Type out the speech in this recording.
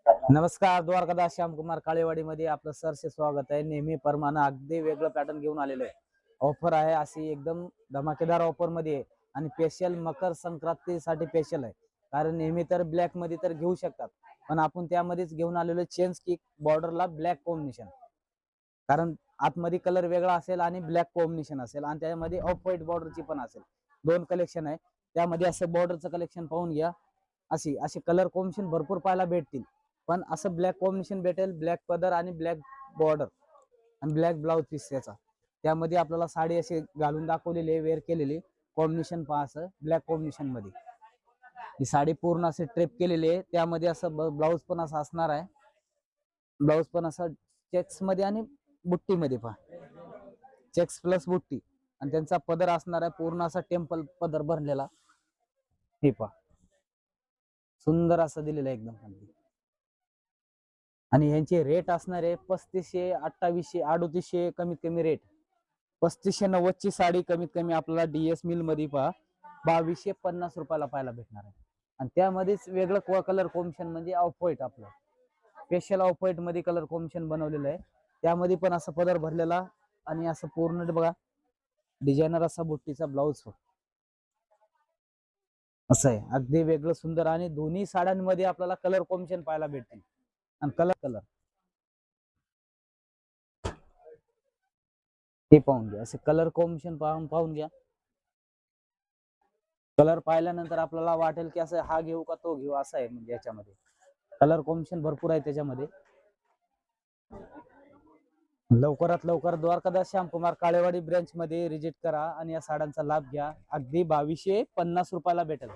नमस्कार, द्वारकादास श्यामकुमार काळेवाडी मध्ये आपलं सरसे स्वागत आहे। नेहमी प्रमाणे अगदी वेगळं पॅटर्न घेऊन आलेलो आहे। ऑफर आहे अशी एकदम धमाकेदार ऑफर मध्ये आहे आणि स्पेशल मकर संक्रांतीसाठी स्पेशल आहे। कारण नेहमी तर ब्लॅक मध्ये तर घेऊ शकतात, पण आपण त्यामध्येच घेऊन आलेलो चेंज की बॉर्डरला ब्लॅक कॉम्बिनेशन। कारण आतमध्ये कलर वेगळा असेल आणि ब्लॅक कॉम्बिनेशन असेल आणि त्यामध्ये ऑफ व्हाईट बॉर्डरची पण असेल। दोन कलेक्शन आहे त्यामध्ये। असं बॉर्डरचं कलेक्शन पाहून घ्या। अशी अशी कलर कॉम्बिनेशन भरपूर पाहायला भेटतील, पण असं ब्लॅक कॉम्बिनेशन भेटेल। ब्लॅक पदर आणि ब्लॅक बॉर्डर आणि ब्लॅक ब्लाउज पीस त्याचा। त्यामध्ये आपल्याला साडी अशी घालून दाखवलेली आहे, वेअर केलेली कॉम्बिनेशन पहा। असं ब्लॅक कॉम्बिनेशन मध्ये ही साडी पूर्ण असे ट्रेप केलेली आहे। त्यामध्ये असं ब्लाउज पण असं असणार आहे। ब्लाउज पण असं चेक्स मध्ये आणि बुट्टी मध्ये पहा, चेक्स प्लस बुट्टी। आणि त्यांचा पदर असणार आहे पूर्ण असा टेम्पल पदर भरलेला। हे पहा, सुंदर असं दिलेलं आहे एकदम। आणि यांचे रेट असणार आहे 3500, 2800, 3800 कमीत कमी रेट। 3590 ची साडी कमीत कमी आपल्याला डीएस मिल मध्ये पहा 2250 रुपयाला पाहायला भेटणार आहे। आणि त्यामध्येच वेगळं कलर कॉम्बिनेशन म्हणजे ऑफ व्हाईट, आपलं स्पेशल ऑफ व्हाईट मध्ये कलर कॉम्बिनेशन बनवलेलं आहे। त्यामध्ये पण असं पदर भरलेला आणि असं पूर्ण बघा डिझायनर असा बुट्टीचा ब्लाउज असं आहे। अगदी वेगळं सुंदर आणि दोन्ही साड्यांमध्ये आपल्याला कलर कॉम्बिनेशन पाहायला भेटतील। आणि कलर कलर हे पाहून घ्या, असे कलर कॉम्बिनेशन पाहून घ्या। कलर पाहिल्यानंतर आपल्याला वाटेल की असं हा घेऊ का तो घेऊ, असं आहे। म्हणजे याच्यामध्ये कलर कॉम्बिनेशन भरपूर आहे त्याच्यामध्ये। लवकरात लवकर द्वारकादास श्यामकुमार काळेवाडी ब्रांच मध्ये विजिट करा आणि या साड्यांचा लाभ घ्या। अगदी 2250 रुपयाला भेटेल।